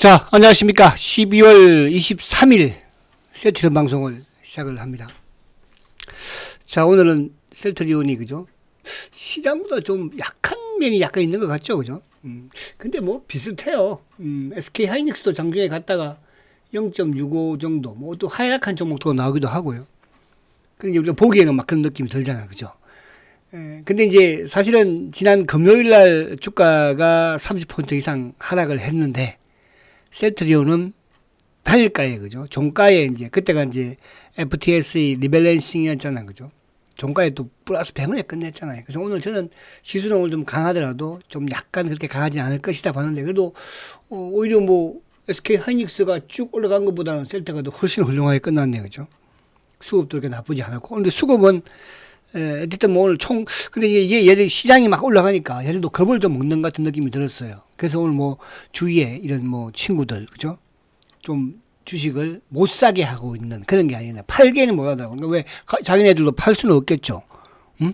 자, 안녕하십니까. 12월 23일 셀트리온 방송을 시작을 합니다. 자, 오늘은 셀트리온이, 그죠? 시장보다 좀 약한 면이 약간 있는 것 같죠, 그죠? 근데 뭐 비슷해요. SK 하이닉스도 장중에 갔다가 0.65 정도, 뭐 또 하락한 종목도 나오기도 하고요. 근데 우리가 보기에는 막 그런 느낌이 들잖아요, 그죠? 근데 이제 사실은 지난 금요일 날 주가가 30% 이상 하락을 했는데, 셀트리온은 단일가에, 그죠? 종가에 이제, 그때가 이제 FTSE 리밸런싱이었잖아요, 그죠? 종가에 또 플러스 100원에 끝냈잖아요. 그래서 오늘 저는 지수는 오늘 좀 강하더라도 좀 약간 그렇게 강하지 않을 것이다 봤는데, 그래도 오히려 뭐 SK 하이닉스가 쭉 올라간 것보다는 셀트가 더 훨씬 훌륭하게 끝났네요, 그죠? 수급도 그렇게 나쁘지 않았고. 근데 수급은 어쨌든 뭐 오늘 근데 이게 얘들 시장이 막 올라가니까 얘들도 겁을 좀 먹는 것 같은 느낌이 들었어요. 그래서 오늘 뭐 주위에 이런 뭐 친구들, 그죠? 좀 주식을 못 사게 하고 있는 그런 게 아니라 팔게는 못 하더라고. 그러니까 왜 자기네들도 팔 수는 없겠죠. 응?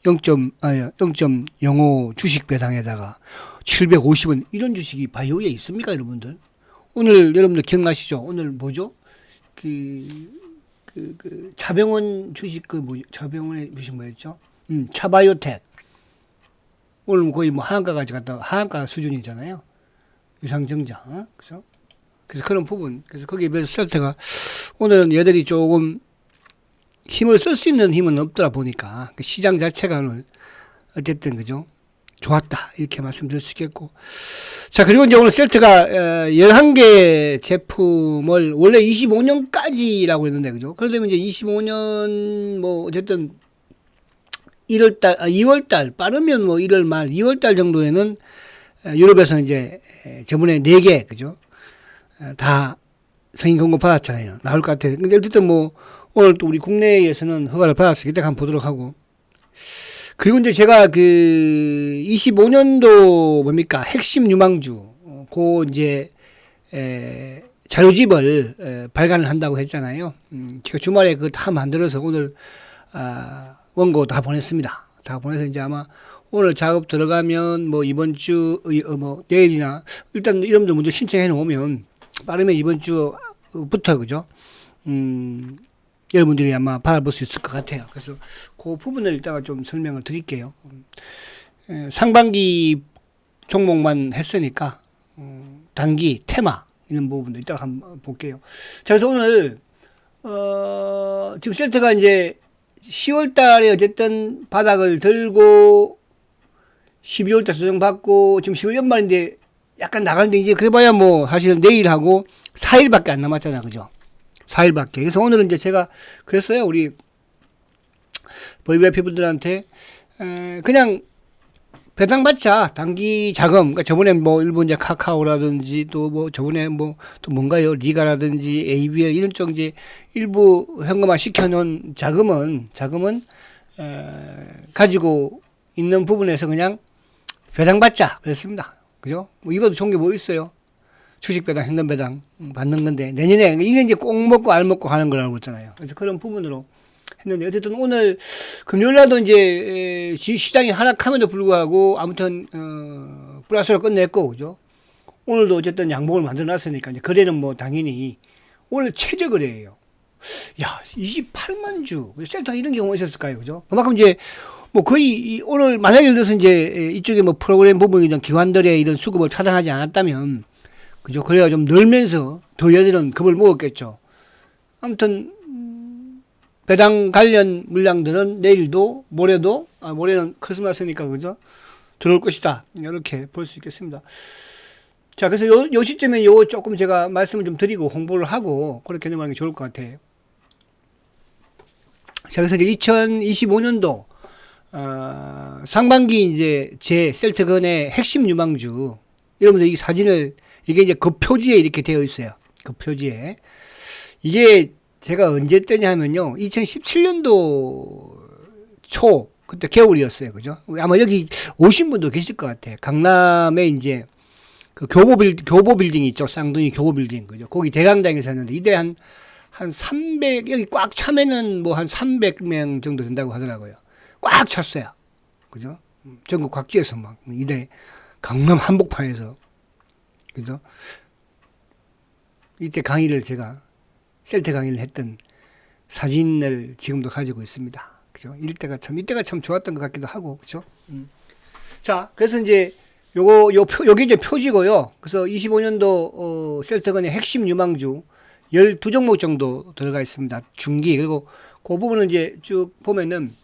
0.05 주식 배당에다가 750원 이런 주식이 바이오에 있습니까, 여러분들? 오늘 여러분들 기억나시죠? 오늘 뭐죠? 차병원 주식 차병원의 주식 뭐였죠? 차바이오텍. 오늘 거의 뭐 하한가까지 갔다 하한가 수준이잖아요. 유상증자. 그죠? 그래서 그런 부분. 그래서 거기에 비해서 셀트가 오늘은 얘들이 조금 힘을 쓸 수 있는 힘은 없더라 보니까 시장 자체가 오늘 어쨌든 그죠? 좋았다. 이렇게 말씀드릴 수 있겠고. 자, 그리고 이제 오늘 셀트가 11개 제품을 원래 25년까지라고 했는데, 그죠? 그러면 이제 25년 뭐 어쨌든 2월달 빠르면 뭐 1월 말 2월달 정도에는 유럽에서 이제 저번에 4개, 그죠? 다 승인 권고 받았잖아요. 나올 것 같아요. 근데 어쨌든 뭐 오늘 또 우리 국내에서는 허가를 받았으니까 이따 한번 보도록 하고. 그리고 이제 제가 25년도 뭡니까? 핵심 유망주, 이제, 자료집을 발간을 한다고 했잖아요. 제가 주말에 그거 다 만들어서 오늘, 원고 다 보냈습니다. 다 보내서 이제 아마 오늘 작업 들어가면 뭐 이번 주, 뭐 내일이나 일단 이름도 먼저 신청해 놓으면 빠르면 이번 주부터, 그죠? 여러분들이 아마 받아볼 수 있을 것 같아요. 그래서 그 부분을 이따가 좀 설명을 드릴게요. 상반기 종목만 했으니까 단기 테마 이런 부분들 이따가 한번 볼게요. 자, 그래서 오늘 지금 셀트가 이제 10월 달에 어쨌든 바닥을 들고 12월 달 조정받고 지금 10월 연말인데 약간 나가는데 이제 그래봐야 뭐 사실은 내일하고 4일밖에 안 남았잖아, 그죠? 4일밖에. 그래서 오늘은 이제 제가 그랬어요. 우리 VIP 분들한테 그냥 배당받자 단기 자금. 그러니까 저번에 뭐 일본 이제 카카오라든지 또 뭐 저번에 뭐 또 뭔가요 리가라든지 ABL 이런 쪽 이제 일부 현금화 시켜놓은 자금은 가지고 있는 부분에서 그냥 배당받자 그랬습니다. 그죠? 뭐 이것도 좋은 게 뭐 있어요? 주식 배당, 현금 배당 받는 건데 내년에 이게 이제 꼭 먹고 알 먹고 가는 거라고 했잖아요. 그래서 그런 부분으로 했는데 어쨌든 오늘 금요일날도 이제 시장이 하락함에도 불구하고 아무튼 플러스로 끝냈고, 그죠? 오늘도 어쨌든 양봉을 만들어놨으니까 이제 거래는 뭐 당연히 오늘 최저 거래예요. 야, 28만 주 셀터 이런 경우가 있었을까요, 그죠? 그만큼 이제 뭐 거의 오늘 만약에 예를 들어서 이제 이쪽에 뭐 프로그램 부분이나 기관들의 이런 수급을 차단하지 않았다면, 그죠? 거래가 좀 늘면서 더 얘들은 겁을 먹었겠죠. 아무튼 배당 관련 물량들은 내일도 모레도 모레는 크리스마스니까, 그죠? 들어올 것이다. 이렇게 볼 수 있겠습니다. 자, 그래서 요 시점에 조금 제가 말씀을 좀 드리고 홍보를 하고 그렇게 넘어가는 게 좋을 것 같아요. 자, 그래서 이제 2025년도 상반기 이제 제 셀트건의 핵심 유망주, 여러분들 이 사진을 이게 이제 그 표지에 이렇게 되어 있어요. 그 표지에. 이게 제가 언제 때냐 하면요. 2017년도 초, 그때 겨울이었어요. 그죠? 아마 여기 오신 분도 계실 것 같아요. 강남에 이제 그 교보 빌딩 있죠. 쌍둥이 교보 빌딩. 그죠? 거기 대강당에서 했는데 이때 한 300, 여기 꽉 차면은 뭐 한 300명 정도 된다고 하더라고요. 꽉 찼어요. 그죠? 전국 각지에서 막 이때 강남 한복판에서. 그죠? 이때 강의를 제가 셀트 강의를 했던 사진을 지금도 가지고 있습니다. 그죠? 이때가 참 좋았던 것 같기도 하고, 그죠? 자, 그래서 이제 요게 이제 표지고요. 그래서 25년도 셀트건의 핵심 유망주 12종목 정도 들어가 있습니다. 중기. 그리고 그 부분은 이제 쭉 보면은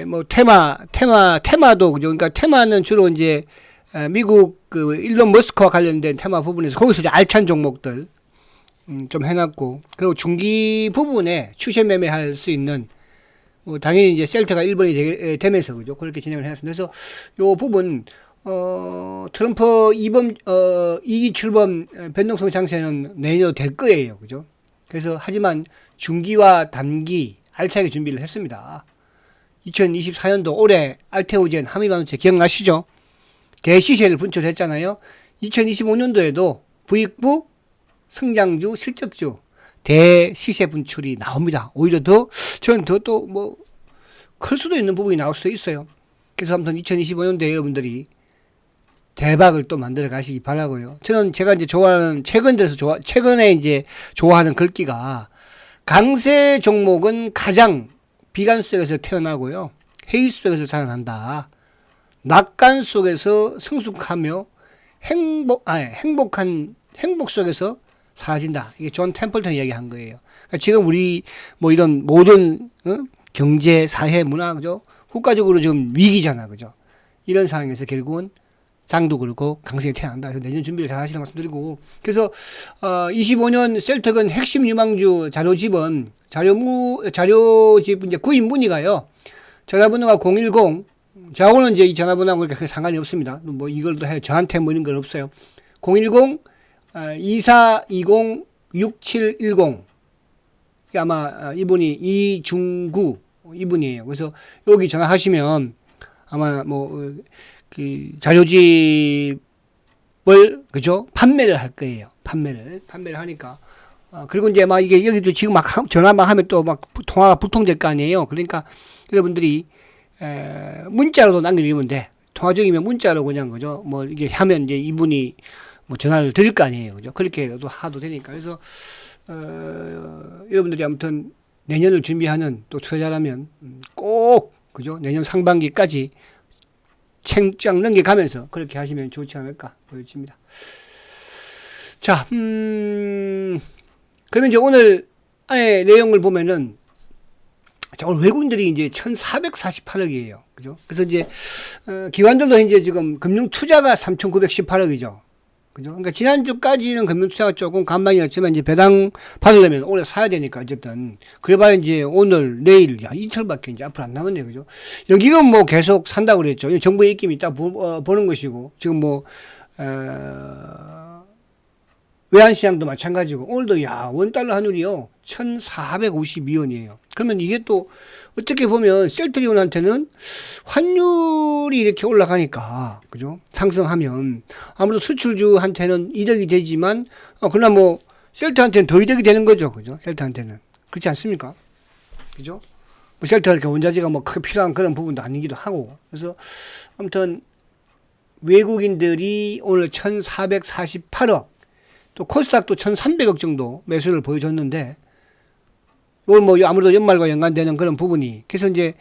뭐 테마도 그죠? 그러니까 테마는 주로 이제 미국 그 일론 머스크와 관련된 테마 부분에서 거기서 이제 알찬 종목들 좀 해놨고, 그리고 중기 부분에 추세 매매할 수 있는 뭐 당연히 이제 셀트가 1번이 되면서 그죠? 그렇게 진행을 해놨습니다. 그래서 요 부분 트럼프 2기 출범 변동성 장세는 내년도 될 거예요. 그죠? 그래서 하지만 중기와 단기 알차게 준비를 했습니다. 2024년도 올해 알테오젠 한미반도체 기억나시죠? 대시세를 분출했잖아요. 2025년도에도 부익부 성장주 실적주 대시세 분출이 나옵니다. 오히려 저는 또 뭐 클 수도 있는 부분이 나올 수도 있어요. 그래서 아무튼 2025년도에 여러분들이 대박을 또 만들어 가시기 바라고요. 제가 이제 좋아하는 최근에 이제 좋아하는 글귀가 강세 종목은 가장 비관 속에서 태어나고요. 해이 속에서 자라난다. 낙관 속에서 성숙하며 행복 속에서 사라진다. 이게 존 템플턴이 이야기한 거예요. 그러니까 지금 우리 뭐 이런 모든 경제, 사회, 문화, 그죠? 국가적으로 지금 위기잖아, 그죠? 이런 상황에서 결국은 장도 그렇고 강세에 태어난다. 그래서 내년 준비를 잘 하시라고 말씀드리고, 그래서 25년 셀트건 핵심 유망주 자료집은 자료집 이제 구입 문의가요. 전화번호가 010. 저하고는 이제 이 전화번호하고 그렇게 상관이 없습니다. 뭐 이걸도 해요. 저한테 뭐 이런 건 없어요. 010-2420-6710. 아마 이분이 이중구 이분이에요. 그래서 여기 전화하시면 아마 뭐 그 자료집을 그죠? 판매를 할 거예요. 판매를 하니까 그리고 이제 막 이게 여기도 지금 막 전화만 하면 또 막 통화가 불통될 거 아니에요. 그러니까 여러분들이 문자로도 남겨주면 돼. 통화 중이면 문자로 그냥 그죠? 뭐 이게 하면 이제 이분이 뭐 전화를 드릴 거 아니에요. 그죠? 그렇게도 하도 되니까. 그래서 여러분들이 아무튼 내년을 준비하는 또 투자자라면 꼭 그죠? 내년 상반기까지 챙짱 넘겨가면서 그렇게 하시면 좋지 않을까 보여집니다. 자, 그러면 이제 오늘 안에 내용을 보면은 자, 오늘 외국인들이 이제 1,448억이에요. 그죠? 그래서 이제 기관들도 이제 지금 금융 투자가 3,918억이죠. 그죠? 그러니까 지난주까지는 금융 투자가 조금 간만이었지만 이제 배당 받으려면 올해 사야 되니까 어쨌든 그래봐야 이제 오늘 내일 이틀밖에 이제 앞으로 안 남았네요. 그죠? 여기는 뭐 계속 산다고 그랬죠. 정부의 입김이 딱 보는 것이고 지금 뭐 외환시장도 마찬가지고 오늘도 원달러 환율이요 1,452원이에요. 그러면 이게 또 어떻게 보면 셀트리온한테는 환율이 이렇게 올라가니까 그죠? 상승하면 아무래도 수출주한테는 이득이 되지만 그러나 뭐 셀트한테는 더 이득이 되는 거죠. 그죠? 셀트한테는 그렇지 않습니까? 그죠? 뭐 셀트가 이렇게 원자재가 뭐 크게 필요한 그런 부분도 아니기도 하고 그래서 아무튼 외국인들이 오늘 1,448억 또 코스닥도 1,300억 정도 매수를 보여줬는데 이걸 뭐 아무래도 연말과 연관되는 그런 부분이 그래서 이제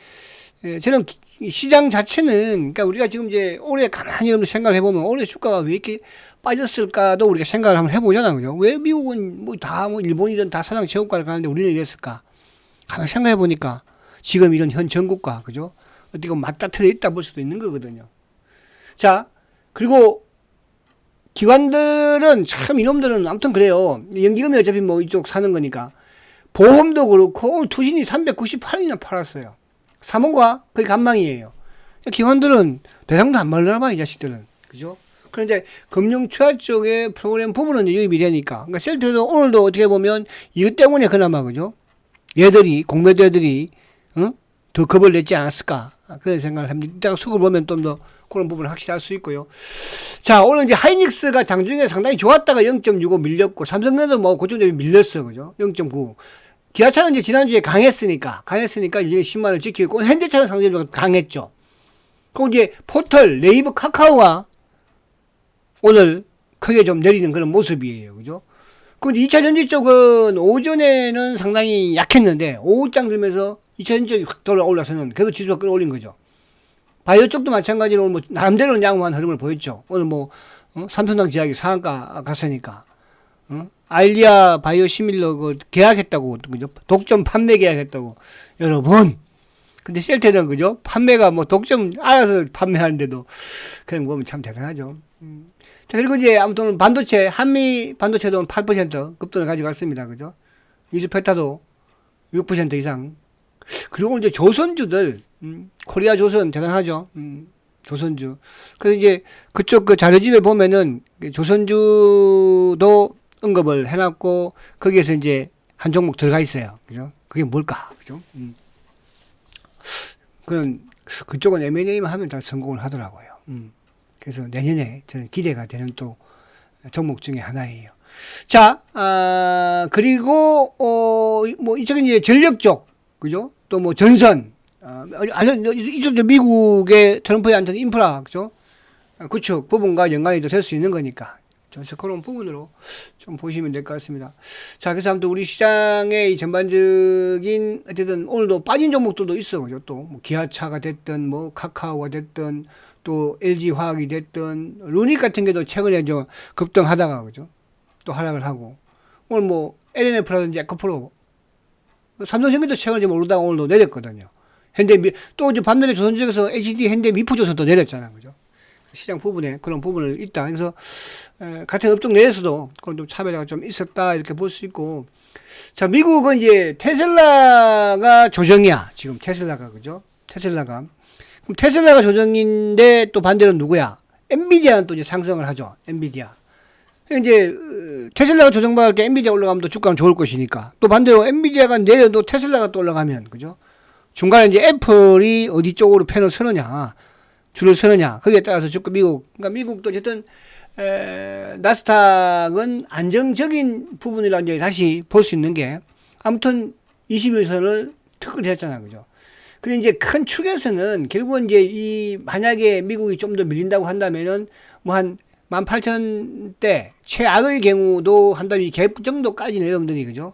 저는 시장 자체는 그러니까 우리가 지금 이제 올해 가만히 생각을 해보면 올해 주가가 왜 이렇게 빠졌을까도 우리가 생각을 한번 해보잖아요. 그죠? 왜 미국은 뭐 일본이든 다 사상 최고가를 가는데 우리는 이랬을까? 가만히 생각해 보니까 지금 이런 현 정국과 그죠? 어떻게 보면 맞닥뜨려 있다 볼 수도 있는 거거든요. 자, 그리고 기관들은 참 이놈들은 아무튼 그래요. 연기금이 어차피 뭐 이쪽 사는 거니까 보험도 그렇고 오늘 투신이 398원이나 팔았어요. 3호가 거의 간망이에요. 기관들은 대상도 안 말려나 봐, 이 자식들은. 그죠? 그런데 금융투자 쪽에 프로그램 부분은 유입이 되니까. 그러니까 셀트도 오늘도 어떻게 보면 이것 때문에 그나마 그죠? 공매도 애들이 더 겁을 냈지 않았을까? 그런 생각을 합니다. 이따가 수급을 보면 좀 더 그런 부분을 확실히 할 수 있고요. 자, 오늘 이제 하이닉스가 장중에 상당히 좋았다가 0.65 밀렸고, 삼성전자도 뭐 고점 대비 밀렸어. 그죠? 0.9. 기아차는 이제 지난주에 강했으니까 이제 10만을 지키고, 현대차는 상대적으로 강했죠. 그리고 이제 포털, 네이버, 카카오가 오늘 크게 좀 내리는 그런 모습이에요. 그죠? 근데 2차 전지 쪽은 오전에는 상당히 약했는데 오후장 들면서 2차 전지 쪽이 확 올라서는 그래도 지수가 끌어올린 거죠. 바이오 쪽도 마찬가지로 뭐 나름대로 양호한 흐름을 보였죠. 오늘 뭐 삼성당 제약이 상한가 갔으니까 알리아 바이오 시밀러 그 계약했다고 그죠? 독점 판매 계약했다고 여러 번. 근데 셀테는 그죠? 판매가 뭐 독점 알아서 판매하는데도 그런 거 보면 참 대단하죠. 자, 그리고 이제 아무튼 반도체, 한미 반도체도 8% 급등을 가져갔습니다. 그죠? 이즈페타도 6% 이상. 그리고 이제 조선주들, 코리아 조선 대단하죠. 조선주. 그래서 이제 그쪽 그 자료집에 보면은 조선주도 언급을 해놨고, 거기에서 이제 한 종목 들어가 있어요. 그죠? 그게 뭘까? 그죠? 그쪽은 M&A만 하면 다 성공을 하더라고요. 그래서 내년에 저는 기대가 되는 또 종목 중에 하나예요. 자, 그리고, 뭐, 이쪽은 이제 전력 쪽, 그죠? 또 뭐 전선, 이쪽 미국의 트럼프한테는 인프라, 그죠? 구축 부분과 연관이 될 수 있는 거니까. 그래서 그런 부분으로 좀 보시면 될 것 같습니다. 자, 그래서 아무튼 우리 시장의 전반적인, 어쨌든 오늘도 빠진 종목들도 있어, 그죠? 또, 뭐 기아차가 됐든, 뭐, 카카오가 됐든, 또 LG 화학이 됐든, 루닉 같은 게도 최근에 좀 급등하다가, 그죠? 또 하락을 하고, 오늘 뭐, LNF라든지 에코프로, 삼성전기도 최근에 좀 오르다가 오늘도 내렸거든요. 또 이제 반면에 조선주에서 HD 현대 미프조선도 내렸잖아요, 그죠? 시장 부분에 그런 부분을 있다. 그래서 같은 업종 내에서도 그건 좀 차별화가 좀 있었다 이렇게 볼 수 있고, 자, 미국은 이제 테슬라가 조정이야. 지금 테슬라가, 그죠? 테슬라가 그럼 테슬라가 조정인데 또 반대로 누구야? 엔비디아는 또 이제 상승을 하죠. 엔비디아. 이제 테슬라가 조정받을 때 엔비디아 올라가면 또 주가는 좋을 것이니까, 또 반대로 엔비디아가 내려도 테슬라가 또 올라가면, 그죠? 중간에 이제 애플이 어디 쪽으로 펜을 서느냐, 줄을 서느냐, 거기에 따라서 주가 그러니까 미국도 어쨌든 나스닥은 안정적인 부분이라 이제 다시 볼 수 있는 게, 아무튼 21선을 특허를 했잖아요, 그죠? 근데 이제 큰 축에서는 결국은 이제 이 만약에 미국이 좀 더 밀린다고 한다면은 뭐 한 18,000대 최악의 경우도 한다면 이 갭 정도까지 내려오더니, 그죠?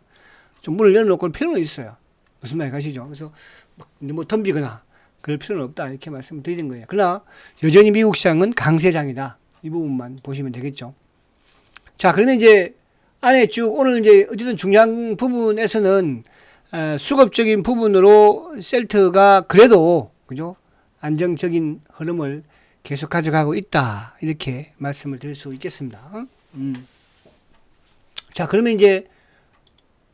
좀 문을 열어놓고 필요는 있어요. 무슨 말이 가시죠? 그래서 뭐 덤비거나 그럴 필요는 없다 이렇게 말씀드리는 거예요. 그러나 여전히 미국 시장은 강세장이다. 이 부분만 보시면 되겠죠. 자, 그러면 이제 안에 쭉 오늘 이제 어쨌든 중요한 부분에서는 수급적인 부분으로 셀트가 그래도, 그죠? 안정적인 흐름을 계속 가져가고 있다 이렇게 말씀을 드릴 수 있겠습니다. 자, 그러면 이제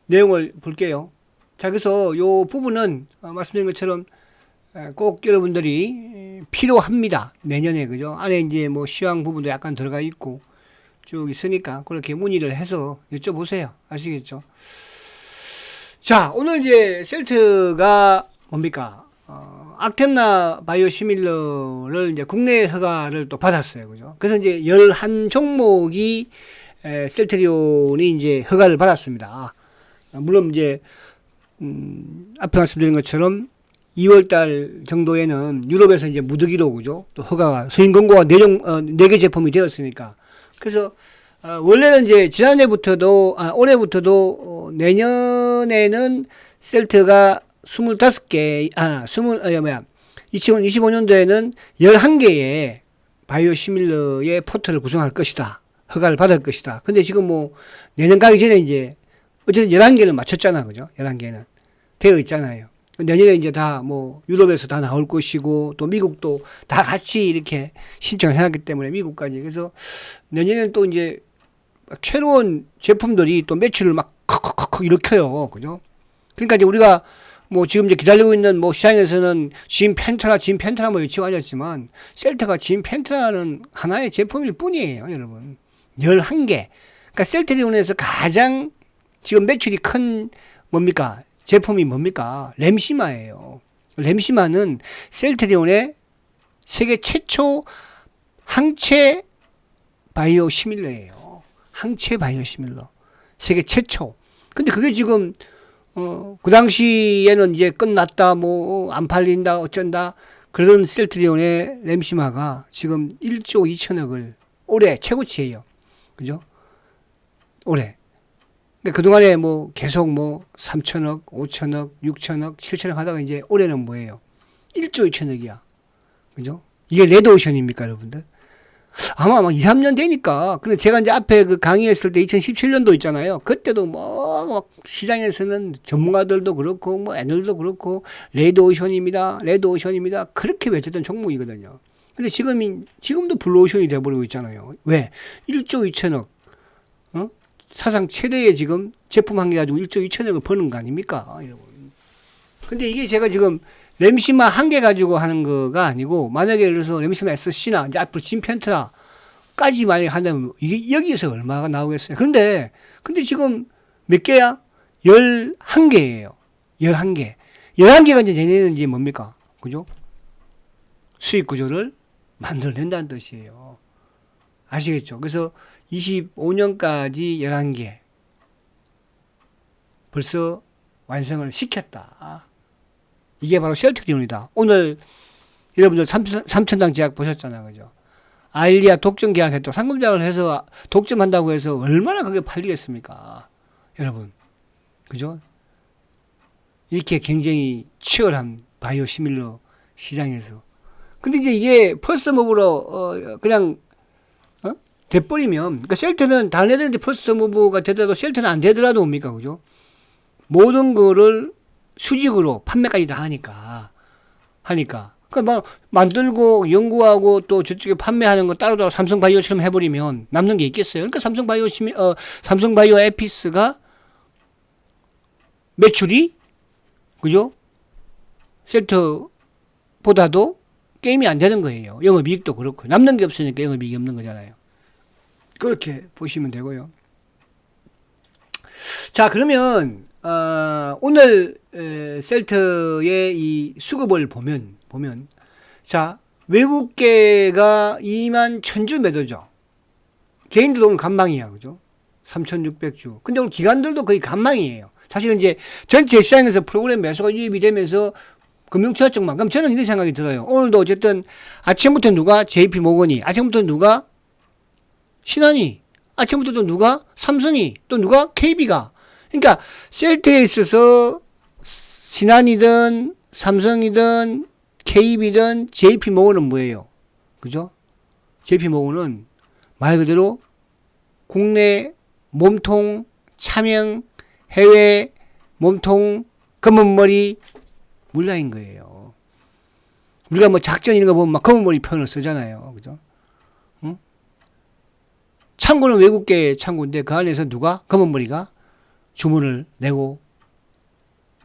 내용을 볼게요. 자, 그래서 요 부분은 말씀드린 것처럼 꼭 여러분들이 필요합니다. 내년에, 그죠? 안에 이제 뭐 시황 부분도 약간 들어가 있고 쭉 있으니까 그렇게 문의를 해서 여쭤보세요. 아시겠죠? 자, 오늘 이제 셀트가 뭡니까? 악템나 바이오 시밀러를 이제 국내 허가를 또 받았어요. 그죠? 그래서 이제 11종목이 셀트리온이 이제 허가를 받았습니다. 물론 이제 앞에 말씀드린 것처럼 2월달 정도에는 유럽에서 이제 무더기로, 그죠? 또 허가가 서인 권고가 4개 제품이 되었으니까. 그래서 원래는 이제 지난해부터도 올해부터도 내년에는 셀트가 25개 2025년도에는 11개의 바이오 시밀러의 포트를 구성할 것이다. 허가를 받을 것이다. 근데 지금 뭐 내년 가기 전에 이제 어쨌든 11개는 맞췄잖아. 그죠? 11개는 되어 있잖아요. 내년에 이제 다 뭐 유럽에서 다 나올 것이고, 또 미국도 다 같이 이렇게 신청을 해놨기 때문에 미국까지. 그래서 내년에는 또 이제 새로운 제품들이 또 매출을 막 컥컥컥 일으켜요. 그죠? 그러니까 이제 우리가 뭐 지금 이제 기다리고 있는 뭐 시장에서는 진 펜트라 뭐 유치가 아니었지만, 셀트가 진 펜트라는 하나의 제품일 뿐이에요, 여러분. 11개. 그러니까 셀트리온에서 가장 지금 매출이 큰 뭡니까? 제품이 뭡니까? 램시마예요. 램시마는 셀트리온의 세계 최초 항체 바이오 시밀러예요. 항체 바이오 시밀러. 세계 최초. 근데 그게 지금 그 당시에는 이제 끝났다, 뭐 안 팔린다, 어쩐다 그러던 셀트리온의 램시마가 지금 1조 2천억을 올해 최고치예요. 그죠? 올해. 그러니까 그동안에 뭐 계속 뭐 3천억, 5천억, 6천억, 7천억 하다가 이제 올해는 뭐예요? 1조 2천억이야. 그죠? 이게 레드오션입니까, 여러분들? 아마 막 2, 3년 되니까. 근데 제가 이제 앞에 그 강의했을 때 2017년도 있잖아요. 그때도 뭐, 막 시장에서는 전문가들도 그렇고, 뭐, 애널도 그렇고, 레드오션입니다. 레드오션입니다. 그렇게 외쳤던 종목이거든요. 근데 지금도 블루오션이 돼버리고 있잖아요. 왜? 1조 2천억. 어? 사상 최대의 지금 제품 한 개 가지고 1조 2천억을 버는 거 아닙니까? 여러분. 근데 이게 제가 지금 램시마 한 개 가지고 하는 거가 아니고, 만약에 예를 들어서 램시마 SC나 이제 앞으로 진펜트라까지 만약에 한다면 이게 여기에서 얼마가 나오겠어요? 근데 지금 몇 개야? 11개예요. 11개. 11개가 이제 내내는 이제 뭡니까? 그죠? 수익 구조를 만들어낸다는 뜻이에요. 아시겠죠? 그래서 25년까지 11개. 벌써 완성을 시켰다. 이게 바로 셀트리온이다. 오늘 여러분들 삼천당 제약 보셨잖아요. 그죠? 아일리아 독점 계약했고 상금작을 해서 독점한다고 해서 얼마나 그게 팔리겠습니까? 여러분. 그죠? 이렇게 굉장히 치열한 바이오 시밀러 시장에서. 근데 이제 이게 퍼스트 무브로 그냥 돼버리면, 그러니까 셀트는 다른 애들한테 퍼스트 무브가 되더라도 셀트는 안 되더라도 뭡니까? 그죠? 모든 거를 수직으로 판매까지 다 하니까. 그러니까 막 만들고 연구하고 또 저쪽에 판매하는 거 따로따로 삼성바이오처럼 해버리면 남는 게 있겠어요. 그러니까 삼성바이오 에피스가 매출이 그죠? 셀트보다도 게임이 안 되는 거예요. 영업이익도 그렇고 남는 게 없으니까 영업이익이 없는 거잖아요. 그렇게 보시면 되고요. 자, 그러면 오늘 셀트의 이 수급을 보면 자, 외국계가 2만 1000주 매도죠. 개인들도 오늘 간망이야. 그죠? 3600주. 근데 오늘 기관들도 거의 간망이에요. 사실은 이제 전체 시장에서 프로그램 매수가 유입이 되면서 금융투자 쪽만. 그럼 저는 이런 생각이 들어요. 오늘도 어쨌든 아침부터 누가 JP 모건이, 아침부터 누가 신한이, 아침부터 또 누가 삼성이, 또 누가 KB가. 그러니까 셀트에 있어서 신한이든 삼성이든 KB든 JP 모건은 뭐예요? 그죠? JP 모건은 말 그대로 국내 몸통 차명 해외 몸통 검은머리 물량인 거예요. 우리가 뭐 작전 이런 거 보면 막 검은머리 표현을 쓰잖아요. 그죠? 응? 창고는 외국계 창고인데 그 안에서 누가 검은머리가 주문을 내고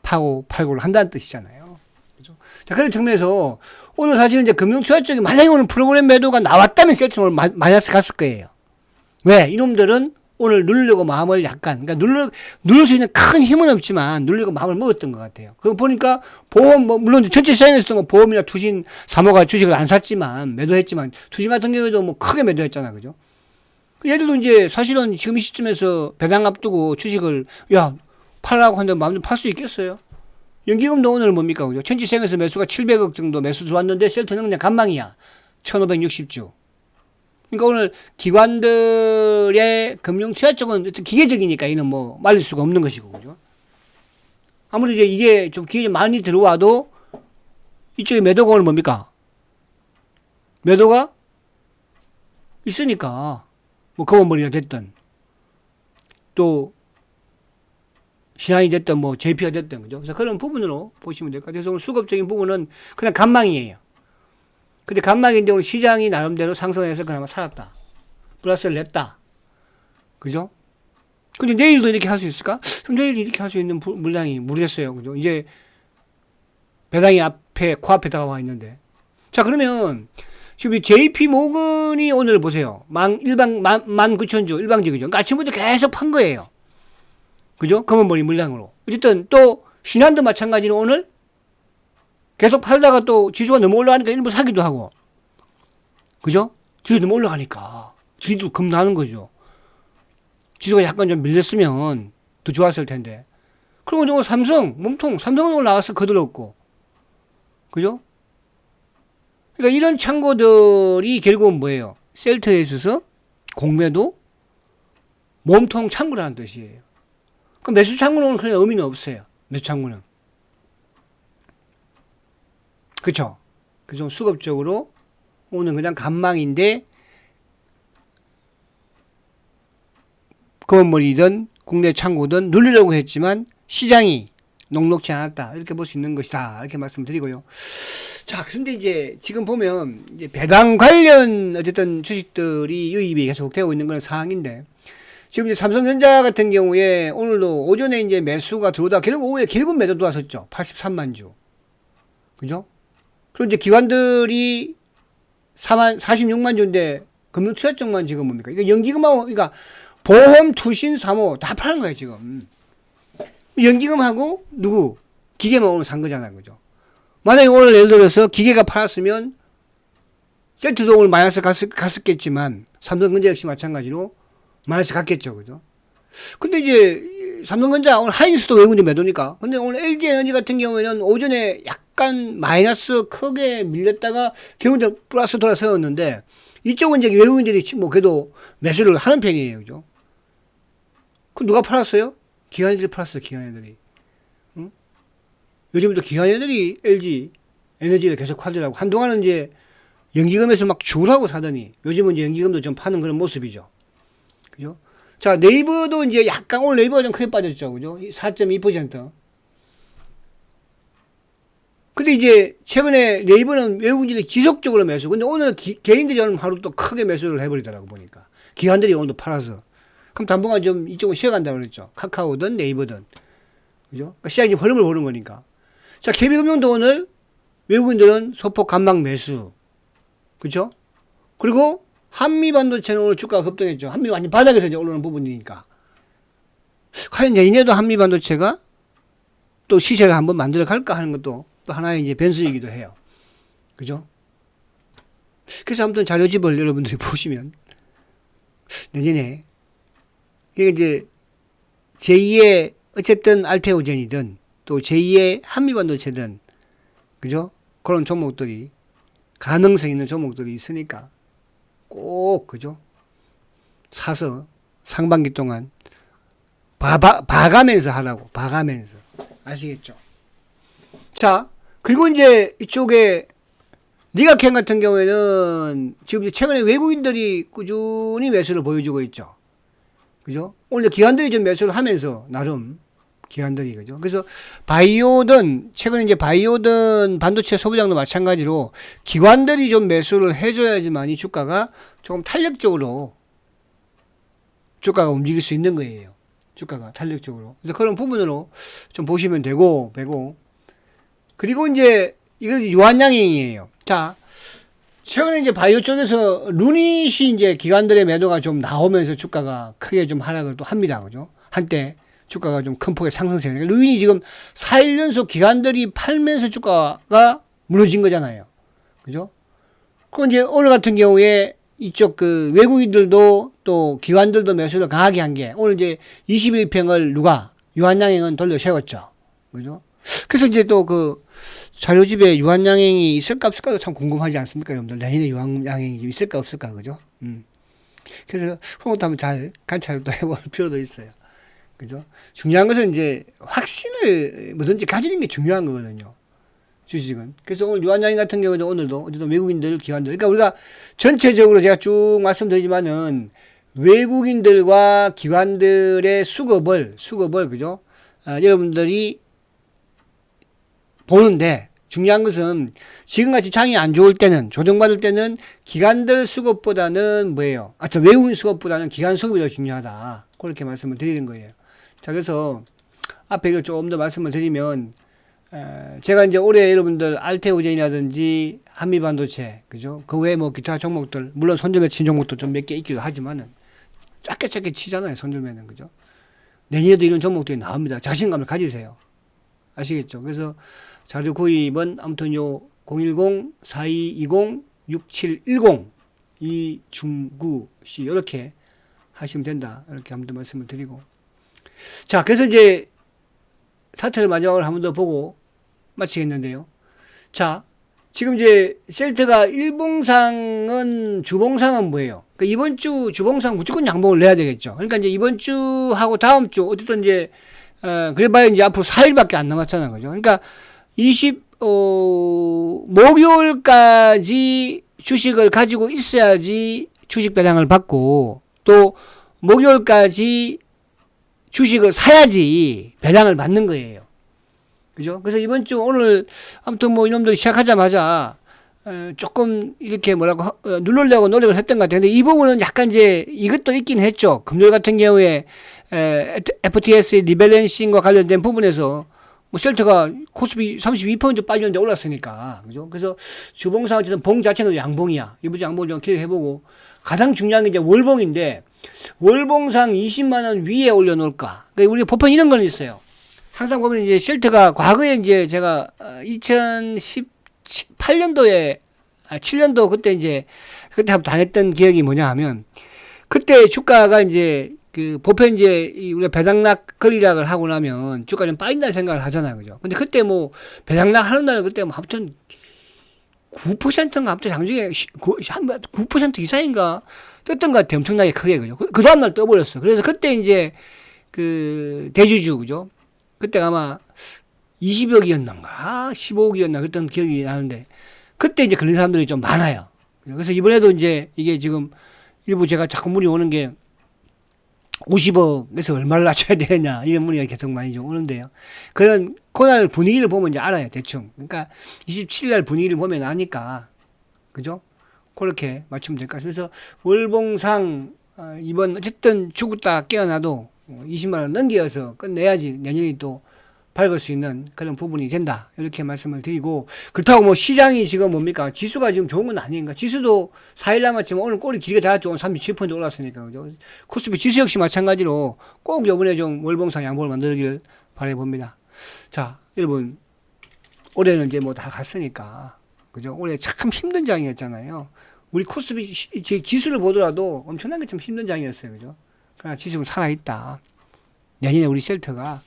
파고 팔고를 한다는 뜻이잖아요. 그죠? 자, 그런 측면에서 오늘 사실은 이제 금융투자 쪽에 만약에 오늘 프로그램 매도가 나왔다면 셀트는 오늘 마이너스 갔을 거예요. 왜? 이놈들은 오늘 누르려고 마음을 약간, 그러니까 누를 수 있는 큰 힘은 없지만 누르려고 마음을 먹었던 것 같아요. 그거 보니까 보험, 뭐, 물론 전체 시장에서도 보험이나 투신, 사모가 주식을 안 샀지만, 매도했지만, 투신 같은 경우에도 뭐 크게 매도했잖아. 그죠? 얘들도 이제 사실은 지금 이 시점에서 배당 앞두고 주식을, 야, 팔라고 하는데 마음대로 팔 수 있겠어요? 연기금도 오늘 뭡니까? 그죠? 전체 시장에서 매수가 700억 정도 매수 들어왔는데 셀트는 그냥 간망이야. 1560주. 그러니까 오늘 기관들의 금융 투자 쪽은 기계적이니까 이는 뭐 말릴 수가 없는 것이고, 그죠? 아무리 이게 좀 기계 많이 들어와도 이쪽에 매도가 오늘 뭡니까? 매도가 있으니까 뭐 검은머리가 됐든 또 신한이 됐든 뭐 JP가 됐든, 그죠? 그래서 그런 부분으로 보시면 될 것 같아요. 그래서 오늘 수급적인 부분은 그냥 간망이에요. 근데 간막인데 오늘 시장이 나름대로 상승해서 그나마 살았다. 플러스를 냈다. 그죠? 근데 내일도 이렇게 할 수 있을까? 그럼 내일 이렇게 할 수 있는 물량이 모르겠어요. 그죠? 이제 배당이 코앞에 다가와 있는데. 자, 그러면 지금 이 JP 모건이 오늘 보세요. 19,000주 일방적이죠. 그러니까 아침부터 계속 판 거예요. 그죠? 검은머리 물량으로. 어쨌든 또 신한도 마찬가지로 오늘 계속 팔다가 또 지수가 너무 올라가니까 일부 사기도 하고. 그죠? 지수가 너무 올라가니까. 지수도 겁나는 거죠. 지수가 약간 좀 밀렸으면 더 좋았을 텐데. 그리고 오늘 삼성은 오늘 나와서 거들었고. 그죠? 그러니까 이런 창고들이 결국은 뭐예요? 셀트에 있어서 공매도 몸통 창고라는 뜻이에요. 그럼 매수 창구는 그냥 의미는 없어요. 매수 창구는. 그쵸? 그래서 수급적으로 오늘 그냥 간망인데, 검은머리든 국내 창구든 누리려고 했지만 시장이 녹록지 않았다. 이렇게 볼 수 있는 것이다. 이렇게 말씀드리고요. 자, 그런데 이제 지금 보면 이제 배당 관련 어쨌든 주식들이 유입이 계속 되고 있는 그런 상황인데, 지금 이제 삼성전자 같은 경우에 오늘도 오전에 이제 매수가 들어오다 결국 오후에 결국 매도 들어왔었죠. 83만 주. 그죠? 그리고 이제 기관들이 46만 주인데 금융투자증만 지금 뭡니까? 이거 연기금하고, 그러니까 보험, 투신, 사모 다 파는 거예요, 지금. 연기금하고 누구? 기계만 오늘 산 거잖아요, 그죠? 만약에 오늘 예를 들어서 기계가 팔았으면 세트도 오늘 마이너스 갔었겠지만 삼성전자 역시 마찬가지로 마이너스 갔겠죠, 그죠? 근데 이제 삼성전자 오늘 하이닉스도 외국인 매도니까. 근데 오늘 LG에너지 같은 경우에는 오전에 약간 마이너스 크게 밀렸다가 결국 플러스 돌아서였는데, 이쪽은 이제 외국인들이 뭐 그래도 매수를 하는 편이에요, 그죠? 그럼 누가 팔았어요? 기관애들이 팔았어요, 기관애들이. 응? 요즘도 기관애들이 LG 에너지를 계속 팔더라고. 한동안은 이제 연기금에서 막 주라고 사더니 요즘은 이제 연기금도 좀 파는 그런 모습이죠. 그죠? 자, 네이버도 이제 약간 오늘 네이버가 좀 크게 빠졌죠, 그죠? 4.2%. 근데 이제 최근에 네이버는 외국인들이 지속적으로 매수. 근데 오늘 개인들이 오늘 하루 또 크게 매수를 해버리더라고 보니까. 기관들이 오늘도 팔아서. 그럼 당분간 좀 이쪽은 쉬어간다고 그랬죠. 카카오든 네이버든. 그죠? 그러니까 시장이 흐름을 보는 거니까. 자, KB금융도 오늘 외국인들은 소폭 간막 매수. 그죠? 그리고 한미반도체는 오늘 주가가 급등했죠. 한미 완전 바닥에서 이제 올라오는 부분이니까. 과연 내년에도 한미반도체가 또 시세가 한번 만들어 갈까 하는 것도 또 하나의 이제 변수이기도 해요. 그죠? 그래서 아무튼 자료집을 여러분들이 보시면 내년에 이게 이제 제2의 어쨌든 알테오젠이든 또 제2의 한미반도체든 그죠? 그런 종목들이 가능성 있는 종목들이 있으니까 꼭 그죠? 사서 상반기 동안 봐가면서 하라고. 봐가면서. 아시겠죠? 자, 그리고 이제 이쪽에 리가캠 같은 경우에는 지금 이제 최근에 외국인들이 꾸준히 매수를 보여주고 있죠. 그죠? 오늘 기관들이 좀 매수를 하면서 나름 기관들이 그죠? 그래서 바이오든 최근에 이제 바이오든 반도체 소비장도 마찬가지로 기관들이 좀 매수를 해줘야지만 이 주가가 조금 탄력적으로 주가가 움직일 수 있는 거예요. 주가가 탄력적으로. 그래서 그런 부분으로 좀 보시면 되고. 그리고 이제 이건 유한양행이에요. 자, 최근에 이제 바이오 쪽에서 루닛이 이제 기관들의 매도가 좀 나오면서 주가가 크게 좀 하락을 또 합니다. 그죠? 한때 주가가 좀 큰 폭의 상승세예요. 루닛이 지금 4일 연속 기관들이 팔면서 주가가 무너진 거잖아요. 그죠? 그럼 이제 오늘 같은 경우에 이쪽 그 외국인들도 또 기관들도 매수를 강하게 한 게 오늘 이제 21평을 누가 유한양행은 돌려 세웠죠. 그죠? 그래서 이제 또 그 자료집에 유한양행이 있을까 없을까도 참 궁금하지 않습니까, 여러분들? 내년에 유한양행이 있을까 없을까, 그죠? 그래서 그런 것도 한번 잘 관찰을 또 해볼 필요도 있어요. 그죠? 중요한 것은 이제 확신을 뭐든지 가지는 게 중요한 거거든요. 주식은. 그래서 오늘 유한양행 같은 경우는 오늘도 어쨌든 외국인들, 기관들. 그러니까 우리가 전체적으로 제가 쭉 말씀드리지만은 외국인들과 기관들의 수급을, 그죠? 여러분들이 보는데 중요한 것은 지금같이 장이 안 좋을 때는, 조정받을 때는 기관들 수급보다는 뭐예요? 외국인 수급보다는 기관 수급이 더 중요하다. 그렇게 말씀을 드리는 거예요. 자, 그래서 앞에 이걸 조금 더 말씀을 드리면, 제가 이제 올해 여러분들 알테오젠이라든지 한미반도체, 그죠? 그 외에 뭐 기타 종목들, 물론 손절매 친 종목도 좀 몇 개 있기도 하지만은, 짧게 치잖아요, 손절매는, 그죠? 내년에도 이런 종목들이 나옵니다. 자신감을 가지세요. 아시겠죠? 그래서 자료 구입은 아무튼 요 010-4220-6710 이중구씨 이렇게 하시면 된다. 이렇게 한번 더 말씀을 드리고. 자, 그래서 이제 사태를 마지막으로 한 번 더 보고 마치겠는데요. 자, 지금 이제 셀트가 일봉상은 주봉상은 뭐예요? 그러니까 이번 주 주봉상 무조건 양봉을 내야 되겠죠. 그러니까 이제 이번 주하고 다음 주 어쨌든 이제 그래봐야 이제 앞으로 4일밖에 안 남았잖아요, 그죠? 그러니까 목요일까지 주식을 가지고 있어야지 주식 배당을 받고 또 목요일까지 주식을 사야지 배당을 받는 거예요. 그죠? 그래서 이번 주 오늘 아무튼 뭐 이놈들 시작하자마자 조금 이렇게 뭐라고 누르려고 노력을 했던 것 같아요. 근데 이 부분은 약간 이제 이것도 있긴 했죠. 금요일 같은 경우에 FTS 리밸런싱과 관련된 부분에서 뭐 셀트가 코스피 32% 빠졌는데 올랐으니까. 그죠? 그래서 주봉상 어쨌든 봉 자체는 양봉이야. 이번 주 양봉을 좀 기억해보고 가장 중요한 게 이제 월봉인데 월봉상 20만 원 위에 올려놓을까. 그러니까 우리 보편 이런 건 있어요. 항상 보면 이제 셀트가 과거에 이제 제가 2018년도에 7년도 그때 이제 그때 한번 당했던 기억이 뭐냐 하면 그때 주가가 이제 그 보편 이제 우리가 배당락 권리락을 하고 나면 주가는 빠진다는 생각을 하잖아요, 그죠? 근데 그때 뭐 배당락 하는 날은 그때 뭐 아무튼 9%인가 아무튼 장중에 9% 이상인가 떴던 것 같아요, 엄청나게 크게, 그죠? 그 다음날 떠버렸어. 그래서 그때 이제 그 대주주, 그죠? 그때가 아마 20억이었는가 15억이었나 그랬던 기억이 나는데 그때 이제 걸린 사람들이 좀 많아요. 그래서 이번에도 이제 이게 지금 일부 제가 자꾸 문의 오는 게 50억에서 얼마를 낮춰야 되느냐 이런 문의가 계속 많이 좀 오는데요. 그런 그날 분위기를 보면 이제 알아요, 대충. 그러니까 27일 분위기를 보면 아니까, 그죠? 그렇게 맞추면 될 것 같아요. 그래서 월봉상 이번 어쨌든 죽었다 깨어나도 20만 원 넘겨서 끝내야지 내년이 또 밝을 수 있는 그런 부분이 된다. 이렇게 말씀을 드리고, 그렇다고 뭐 시장이 지금 뭡니까? 지수가 지금 좋은 건 아닌가? 지수도 4일 남았지만 오늘 꼬리 길게 달았죠. 오늘 37% 올랐으니까. 그죠? 코스피 지수 역시 마찬가지로 꼭 이번에 좀 월봉상 양봉을 만들길 바라봅니다. 자, 여러분. 올해는 이제 뭐 다 갔으니까. 그죠? 올해 참 힘든 장이었잖아요. 우리 코스피 지수를 보더라도 엄청나게 좀 힘든 장이었어요. 그죠? 그러나 지수는 살아있다. 내년에 우리 셀트가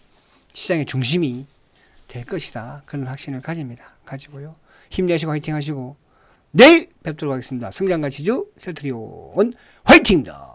시장의 중심이 될 것이다. 그런 확신을 가지고요. 힘내시고 화이팅 하시고 내일 뵙도록 하겠습니다. 성장과 지주 셀트리온 화이팅입니다.